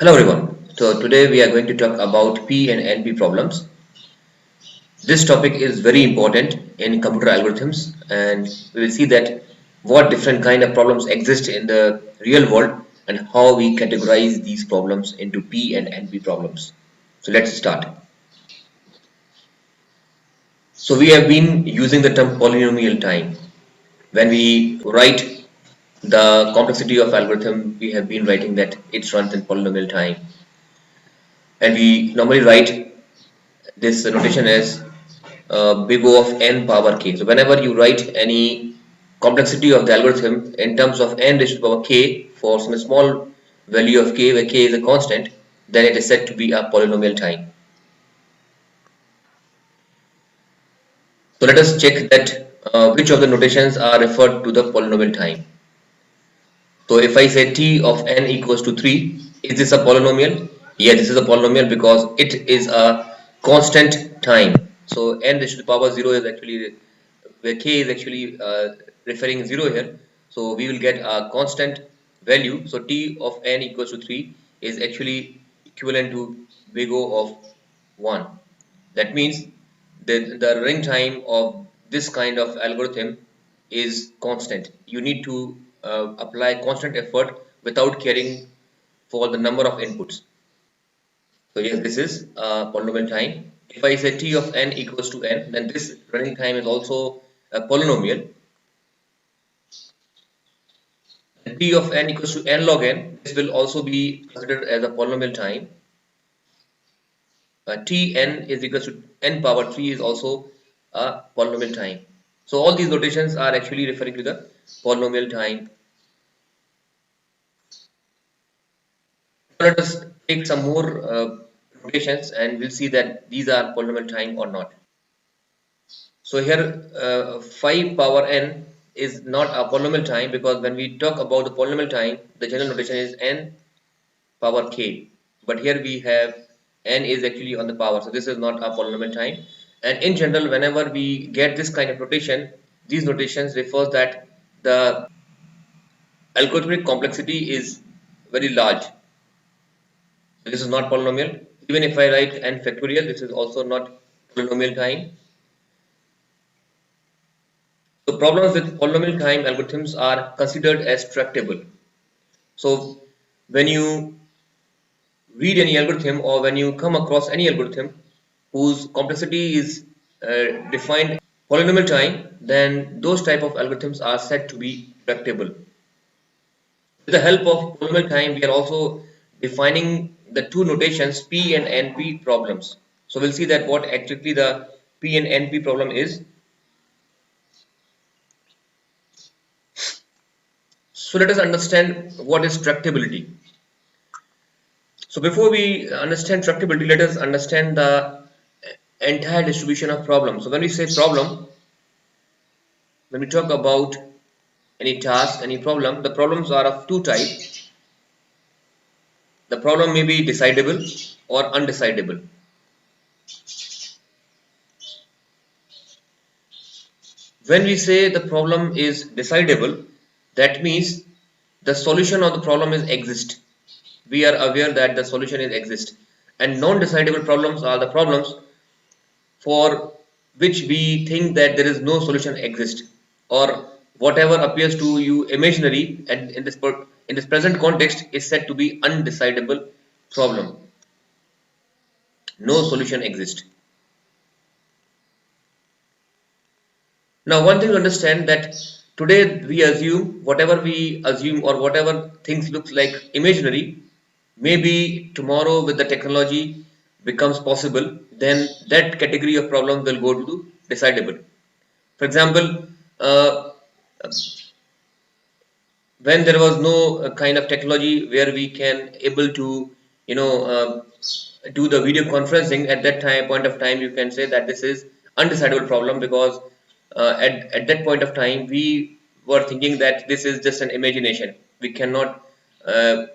Hello everyone. So today we are going to talk about P and NP problems. This topic is very important in computer algorithms, and we will see that what different kind of problems exist in the real world and how we categorize these problems into P and NP problems. So let's start. So we have been using the term polynomial time. When we write the complexity of algorithm, we have been writing that it runs in polynomial time, and we normally write this notation as big O of n power k. So whenever you write any complexity of the algorithm in terms of n raised to the power k for some small value of k where k is a constant, then it is said to be a polynomial time. So let us check that which of the notations are referred to the polynomial time. So if I say t of n equals to 3, is this a polynomial? Yeah, this is a polynomial because it is a constant time. So n raised to the power 0 is actually where k is actually referring 0 here. So we will get a constant value. So t of n equals to 3 is actually equivalent to big O of 1. That means the running time of this kind of algorithm is constant. You need to apply constant effort without caring for the number of inputs. So yes, this is polynomial time. If I say t of n equals to n, then this running time is also a polynomial. And t of n equals to n log n, this will also be considered as a polynomial time. Tn is equals to n power 3 is also a polynomial time. So all these notations are actually referring to the polynomial time. Let us take some more notations and we'll see that these are polynomial time or not. So here 5 power n is not a polynomial time because when we talk about the polynomial time, the general notation is n power k. But here we have n is actually on the power, so this is not a polynomial time. And in general, whenever we get this kind of notation, these notations refers that the algorithmic complexity is very large. So this is not polynomial. Even if I write n factorial, this is also not polynomial time. So problems with polynomial time algorithms are considered as tractable. So when you read any algorithm or when you come across any algorithm whose complexity is defined polynomial time, then those type of algorithms are said to be tractable. With the help of polynomial time, we are also defining the two notations P and NP problems. So we'll see that what actually the P and NP problem is. So let us understand what is tractability. So before we understand tractability, let us understand the entire distribution of problems. So when we say problem, when we talk about any task, any problem, the problems are of two types. The problem may be decidable or undecidable. When we say the problem is decidable, that means the solution of the problem is exist. We are aware that the solution is exist. And non-decidable problems are the problems for which we think that there is no solution exist, or whatever appears to you imaginary and in this present context is said to be undecidable problem. No solution exists. Now one thing to understand that today we assume whatever we assume or whatever things looks like imaginary, maybe tomorrow with the technology becomes possible, then that category of problem will go to decidable. For example, uh, when there was no kind of technology where we can able to you know do the video conferencing, at that time point of time you can say that this is undecidable problem because at that point of time we were thinking that this is just an imagination. We cannot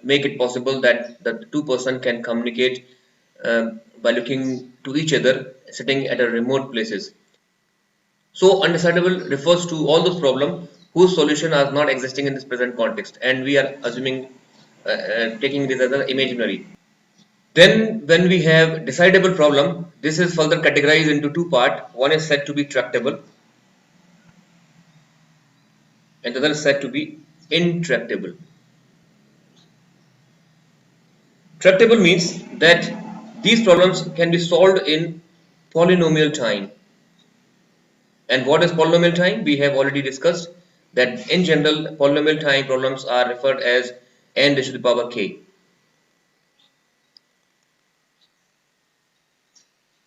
make it possible that the two-person can communicate by looking to each other sitting at a remote places. So undecidable refers to all those problems whose solution are not existing in this present context, and we are assuming taking this as an imaginary. Then when we have decidable problem, this is further categorized into two parts. One is said to be tractable and the other is said to be intractable. Tractable means that these problems can be solved in polynomial time. And what is polynomial time? We have already discussed that in general polynomial time problems are referred as n raised to the power k.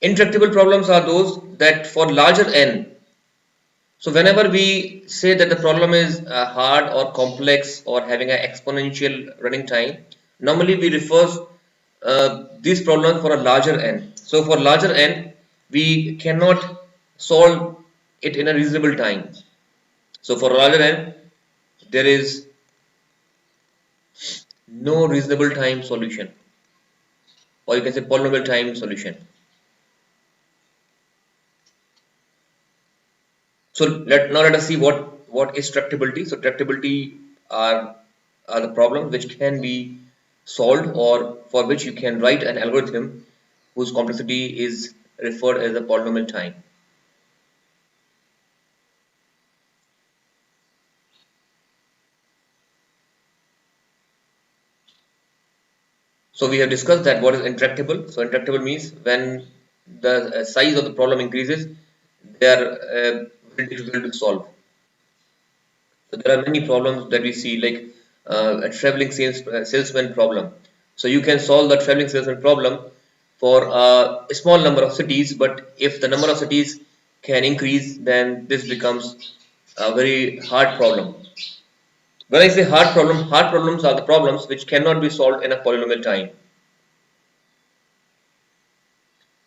Intractable problems are those that for larger n. So whenever we say that the problem is hard or complex or having an exponential running time, normally we refer these problems for a larger n. So for larger n, we cannot solve it in a reasonable time. So for larger n, there is no reasonable time solution, or you can say polynomial time solution. So now let us see what is tractability. So tractability are the problems which can be solved or for which you can write an algorithm whose complexity is referred as a polynomial time. So we have discussed that what is intractable. So intractable means when the size of the problem increases, they are very difficult to solve. So there are many problems that we see, like a traveling salesman problem. So you can solve the traveling salesman problem for a small number of cities, but if the number of cities can increase, then this becomes a very hard problem. When I say hard problems are the problems which cannot be solved in a polynomial time.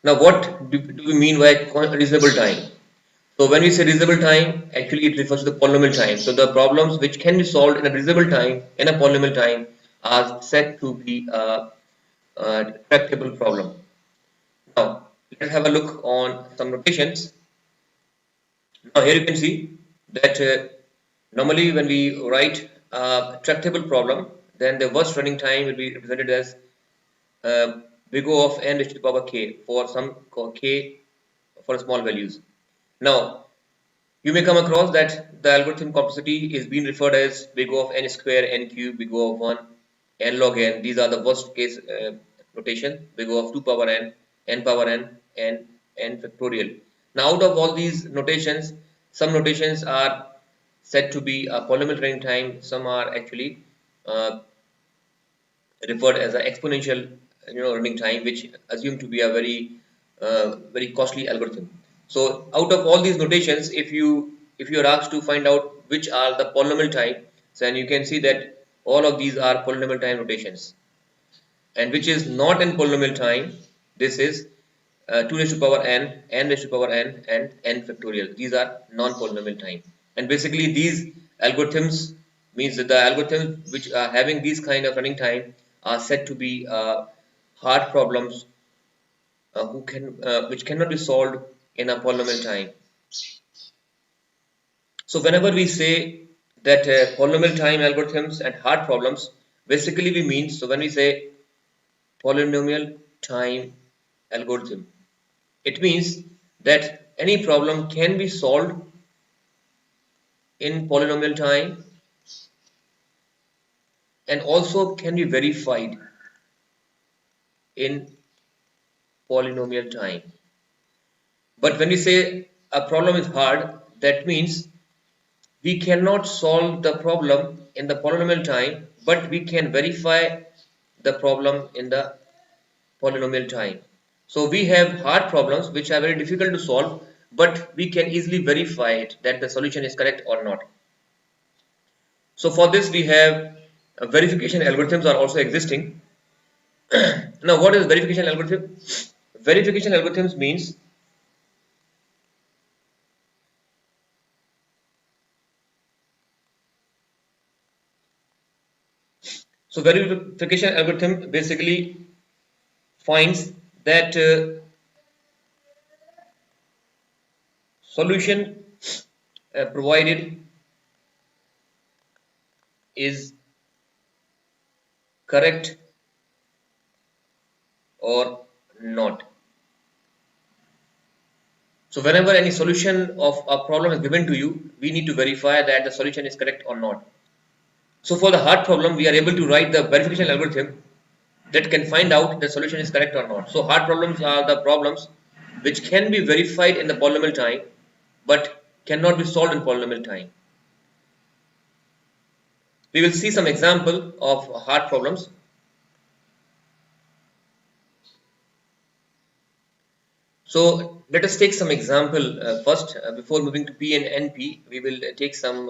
Now, what do we mean by reasonable time? So when we say reasonable time, actually it refers to the polynomial time. So the problems which can be solved in a reasonable time, in a polynomial time, are said to be a tractable problem. Now let's have a look on some notations. Now here you can see that normally when we write a tractable problem, then the worst running time will be represented as big O of n raised to the power k for some k for small values. Now you may come across that the algorithm complexity is being referred as big O of n square, n cube, big O of 1, n log n. These are the worst case notation, big O of 2 power n power n, and n factorial. Now out of all these notations, some notations are said to be a polynomial running time, some are actually uh, referred as an exponential running time, which assumed to be a very costly algorithm. So out of all these notations, if you are asked to find out which are the polynomial time, then you can see that all of these are polynomial time notations, and which is not in polynomial time, this is 2 raised to power n, n raised to power n, and n factorial. These are non-polynomial time, and basically these algorithms means that the algorithms which are having these kind of running time are said to be hard problems which cannot be solved in a polynomial time. So whenever we say that polynomial time algorithms and hard problems, basically we mean, so when we say polynomial time algorithm, it means that any problem can be solved in polynomial time and also can be verified in polynomial time. But when we say a problem is hard, that means we cannot solve the problem in the polynomial time, but we can verify the problem in the polynomial time. So we have hard problems which are very difficult to solve, but we can easily verify it that the solution is correct or not. So for this we have verification algorithms are also existing. Now what is verification algorithm? Verification algorithms means so verification algorithm basically finds that solution provided is correct or not. So whenever any solution of a problem is given to you, we need to verify that the solution is correct or not. So for the hard problem, we are able to write the verification algorithm that can find out the solution is correct or not. So hard problems are the problems which can be verified in the polynomial time but cannot be solved in polynomial time. We will see some example of hard problems. So let us take some example first before moving to P and NP. We will take some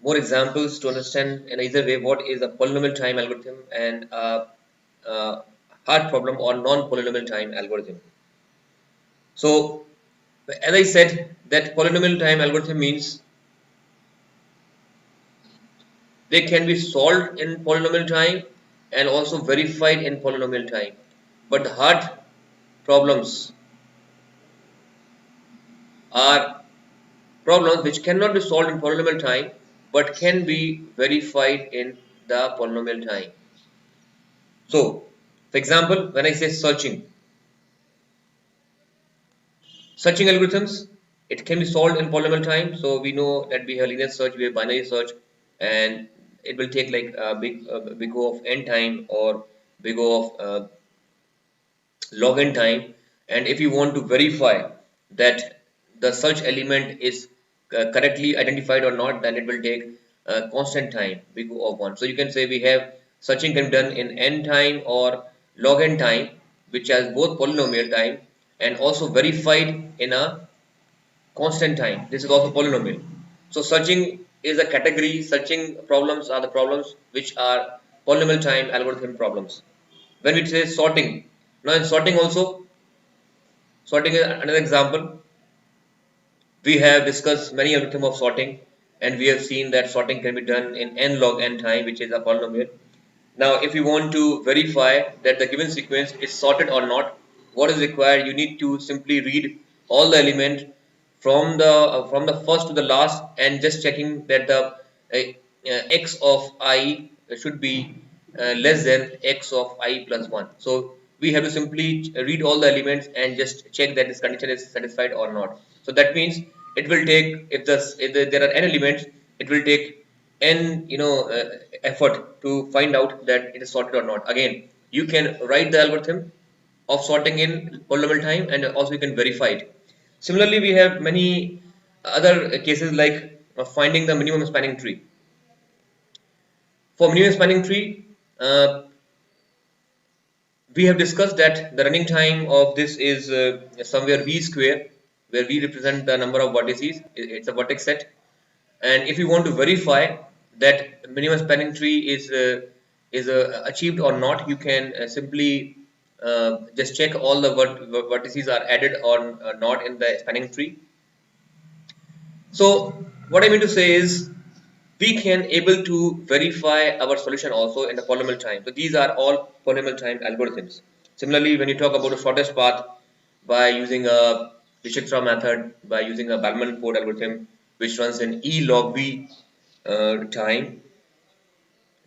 more examples to understand in either way what is a polynomial time algorithm and a hard problem or non-polynomial time algorithm. So as I said that polynomial time algorithm means they can be solved in polynomial time and also verified in polynomial time. But the hard problems are problems which cannot be solved in polynomial time but can be verified in the polynomial time. So, for example, when I say searching algorithms, it can be solved in polynomial time. So we know that we have linear search, we have binary search, and it will take like a big O of n time or big O of log n time. And if you want to verify that the search element is correctly identified or not, then it will take constant time big O of 1. So you can say we have searching can be done in n time or log n time, which has both polynomial time and also verified in a constant time. This is also polynomial. So searching is a category. Searching problems are the problems which are polynomial time algorithm problems. When we say sorting, now in sorting also, sorting is another example. We have discussed many algorithms of sorting, and we have seen that sorting can be done in n log n time, which is a polynomial. Now, if you want to verify that the given sequence is sorted or not, what is required? You need to simply read all the elements from the first to the last, and just checking that the x of I should be less than x of I plus 1. So we have to simply read all the elements and just check that this condition is satisfied or not. So that means it will take, if there are n elements, it will take n effort to find out that it is sorted or not. Again, you can write the algorithm of sorting in polynomial time and also you can verify it. Similarly, we have many other cases like finding the minimum spanning tree. For minimum spanning tree, we have discussed that the running time of this is somewhere v square, where v represent the number of vertices. It's a vertex set, and if you want to verify that minimum spanning tree is achieved or not, you can simply just check all the vertices are added or not in the spanning tree. So what I mean to say is we can able to verify our solution also in the polynomial time. So these are all polynomial time algorithms. Similarly, when you talk about the shortest path by using a Dijkstra method, by using a Bellman-Ford algorithm, which runs in E log V time,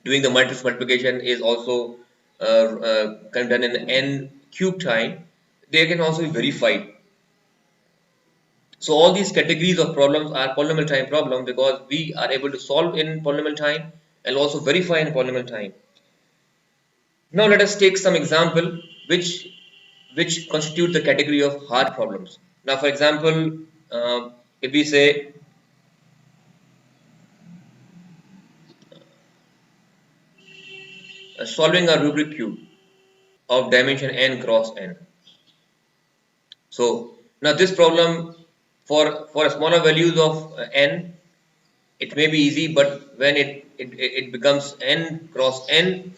doing the matrix multiplication is also kind of done in n cube time. They can also be verified. So all these categories of problems are polynomial time problem because we are able to solve in polynomial time and also verify in polynomial time. Now let us take some example which constitute the category of hard problems. Now for example, if we say solving a Rubik cube of dimension n cross n. So now this problem for smaller values of n, it may be easy, but when it becomes n cross n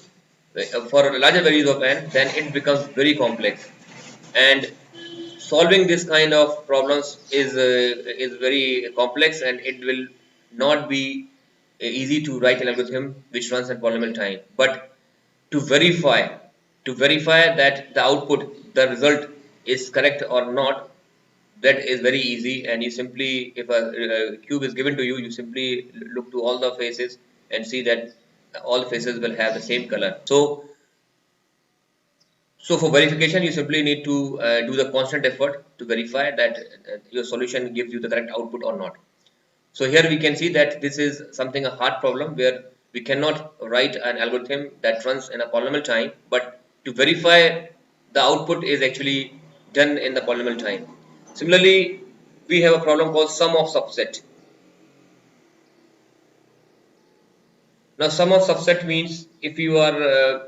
for larger values of n, then it becomes very complex. And solving this kind of problems is very complex, and it will not be easy to write an algorithm which runs at polynomial time. But to verify to verify that the output, the result is correct or not, that is very easy. And you simply, if a cube is given to you, you simply look to all the faces and see that all faces will have the same color. So for verification, you simply need to do the constant effort to verify that your solution gives you the correct output or not. So here we can see that this is something a hard problem where we cannot write an algorithm that runs in a polynomial time, but to verify the output is actually done in the polynomial time. Similarly, we have a problem called sum of subset. Now sum of subset means if you are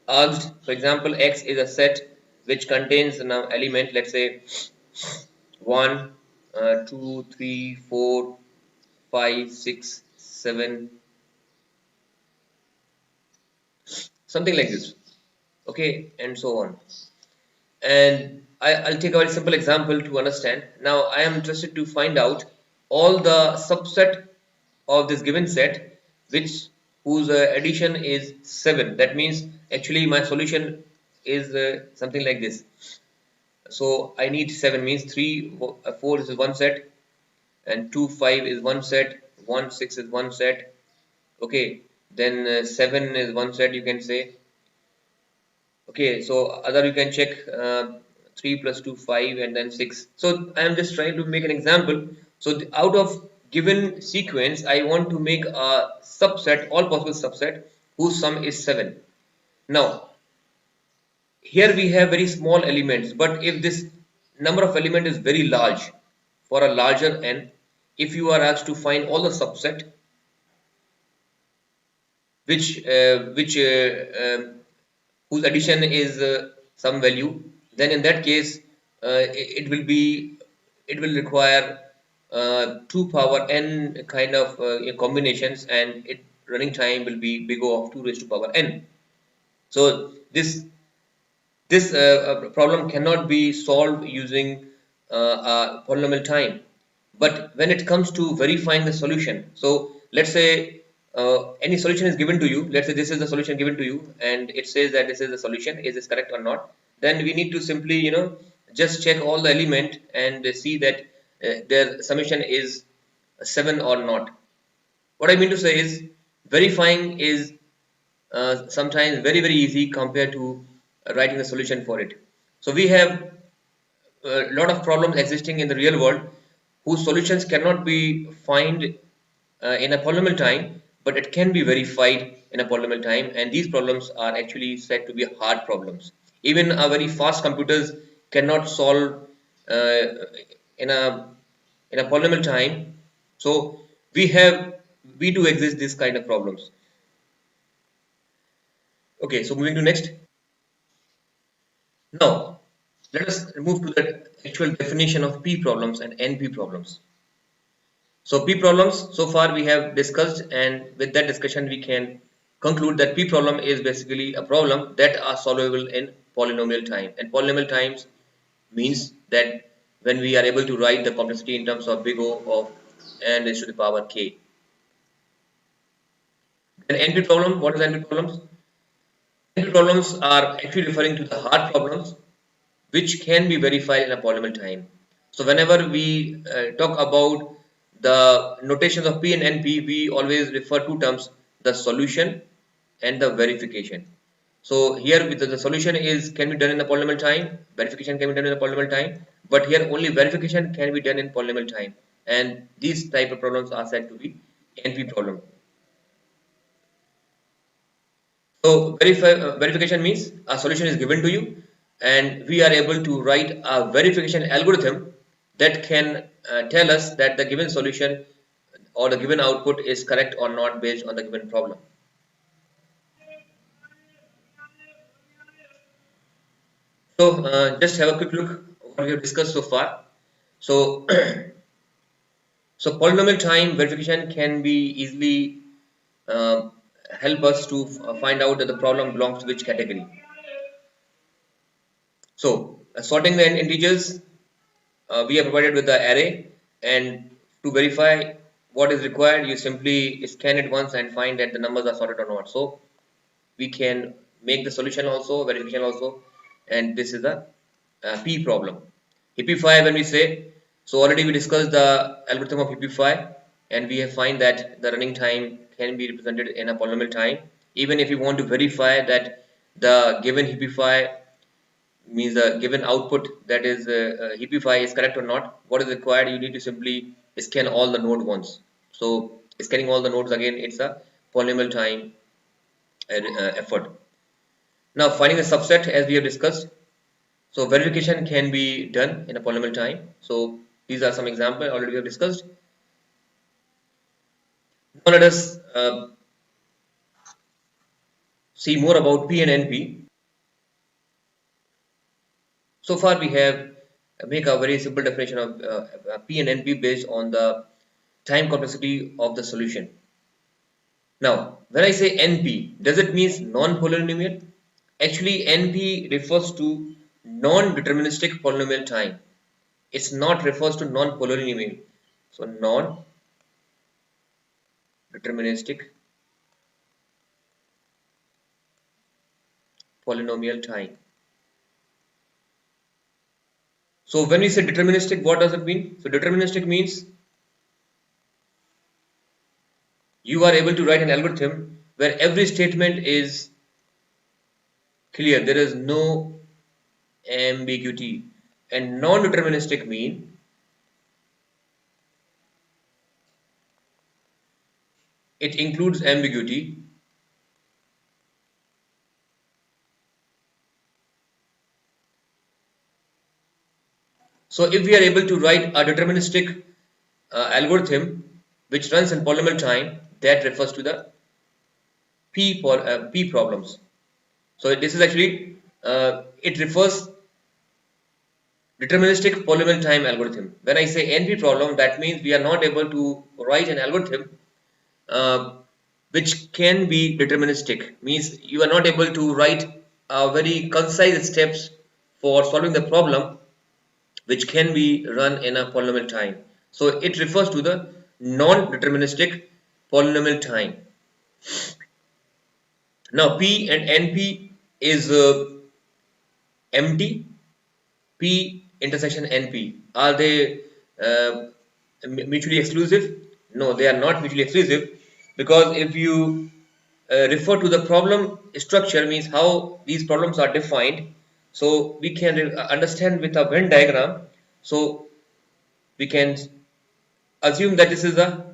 asked, for example, X is a set which contains an element, let's say 1, 2, 3, 4, 5, 6, 7, something like this, okay, and so on. And I'll take a very simple example to understand. Now I am interested to find out all the subset of this given set which whose addition is 7. That means actually my solution is something like this. So I need 7 means 3 4 is one set, and 2 5 is one set, 1 6 is one set, okay, then 7 is one set, you can say. Okay, so other you can check 3 plus 2 5 and then 6. So I am just trying to make an example. So out of given sequence I want to make a subset, all possible subset whose sum is 7. Now here we have very small elements, but if this number of element is very large, for a larger n, if you are asked to find all the subset which whose addition is some value, then in that case it will require 2 power n kind of combinations, and it running time will be big O of 2 raised to power n. So this problem cannot be solved using a polynomial time. But when it comes to verifying the solution, so let's say any solution is given to you. Let's say this is the solution given to you, and it says that this is the solution. Is this correct or not? Then we need to simply, just check all the element and see that their summation is 7 or not. What I mean to say is verifying is sometimes very easy compared to writing the solution for it. So we have a lot of problems existing in the real world whose solutions cannot be found in a polynomial time, but it can be verified in a polynomial time, and these problems are actually said to be hard problems. Even a very fast computers cannot solve uh, in a polynomial time. So we do exist this kind of problems. Okay, so moving to next. Now, let us move to the actual definition of P problems and NP problems. So P problems, so far we have discussed, and with that discussion we can conclude that P problem is basically a problem that are solvable in polynomial time. And polynomial times means that when we are able to write the complexity in terms of big O of n raised to the power k. And NP problem, what is NP problems? NP problems are actually referring to the hard problems which can be verified in a polynomial time. So whenever we talk about the notations of P and NP, we always refer to terms the solution and the verification. So here with the solution is can be done in the polynomial time, verification can be done in the polynomial time, but here only verification can be done in polynomial time, and these type of problems are said to be NP problem. So verification means a solution is given to you, and we are able to write a verification algorithm that can tell us that the given solution or the given output is correct or not based on the given problem. So just have a quick look what we have discussed so far. So so polynomial time verification can be easily uh, help us to find out that the problem belongs to which category. So sorting the integers, we are provided with the array, and to verify what is required you simply scan it once and find that the numbers are sorted or not. So we can make the solution also, verification also, and this is the P problem. Hippify, when we say, so already we discussed the algorithm of Hippify, and we have find that the running time can be represented in a polynomial time, Even if you want to verify that the given heapify means the given output, that is heapify, is correct or not, what is required? You need to simply scan all the node once. So scanning all the nodes again, it's a polynomial time effort. Now finding the subset, as we have discussed, so verification can be done in a polynomial time. So these are some examples already we have discussed. Now let us see more about P and NP. So far we have make a very simple definition of P and NP based on the time complexity of the solution. Now, when I say NP, does it mean non-polynomial? Actually, NP refers to non-deterministic polynomial time. It's not refers to non-polynomial. So non-deterministic polynomial time. So when we say deterministic, what does it mean? So deterministic means you are able to write an algorithm where every statement is clear. There is no ambiguity. And non-deterministic mean it includes ambiguity. So if we are able to write a deterministic algorithm which runs in polynomial time, that refers to the P problems. So this is actually it refers deterministic polynomial time algorithm. When I say NP problem, that means we are not able to write an algorithm uh, which can be deterministic. Means you are not able to write very concise steps for solving the problem which can be run in a polynomial time. So it refers to the non-deterministic polynomial time. Now P and NP is empty. P intersection NP, are they mutually exclusive? No, they are not mutually exclusive, because if you refer to the problem structure, means how these problems are defined, so we can understand with a Venn diagram. So we can assume that this is a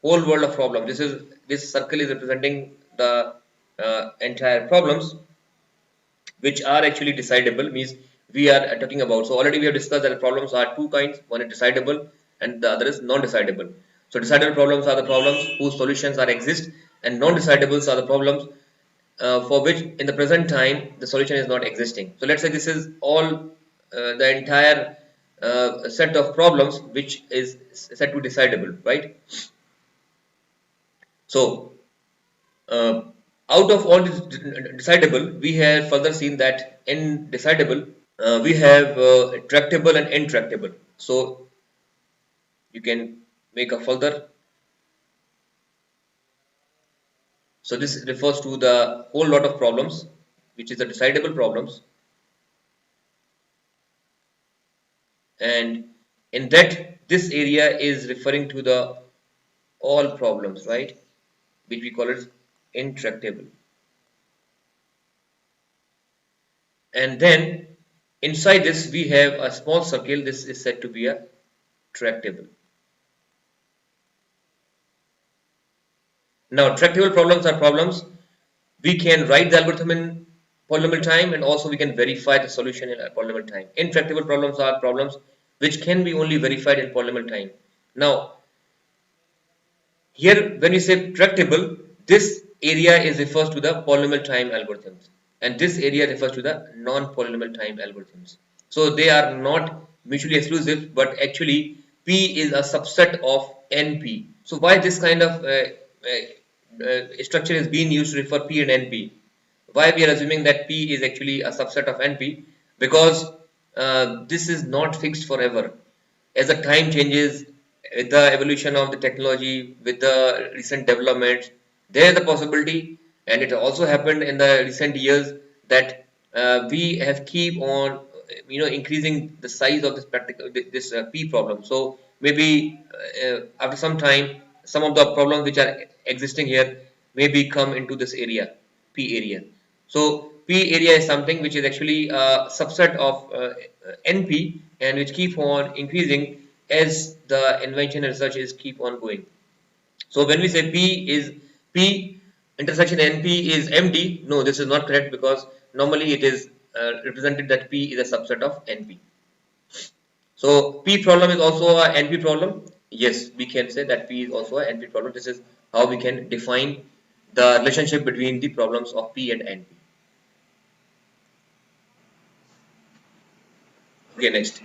whole world of problem. This circle is representing the entire problems which are actually decidable, means we are talking about. So already we have discussed that problems are two kinds. One is decidable and the other is non-decidable. So decidable problems are the problems whose solutions are exist, and non-decidables are the problems for which in the present time the solution is not existing. So let's say this is all the entire set of problems which is set to decidable, right? So uh, out of all this decidable, we have further seen that in decidable we have tractable and intractable. So you can make a further. So this refers to the whole lot of problems which is the decidable problems, and in that this area is referring to the all problems, right, which we call it intractable. And then inside this we have a small circle. This is said to be a tractable. Now tractable problems are problems we can write the algorithm in polynomial time, and also we can verify the solution in polynomial time. Intractable problems are problems which can be only verified in polynomial time. Now here when we say tractable, this area is refers to the polynomial time algorithms, and this area refers to the non-polynomial time algorithms. So they are not mutually exclusive, but actually P is a subset of NP. So why this kind of structure is being used to refer P and NP? Why we are assuming that P is actually a subset of NP? Because this is not fixed forever. As the time changes, with the evolution of the technology, with the recent developments, there is a possibility, and it also happened in the recent years, that we have keep on increasing the size of this practical this P problem. So maybe after some time, some of the problems which are existing here maybe come into this area, P area. So P area is something which is actually a subset of NP, and which keep on increasing as the invention and research is keep on going. So when we say P intersection NP is MD, no, this is not correct, because normally it is represented that P is a subset of NP. So P problem is also a NP problem. Yes, we can say that P is also a NP problem. This is how we can define the relationship between the problems of P and NP. Okay, next.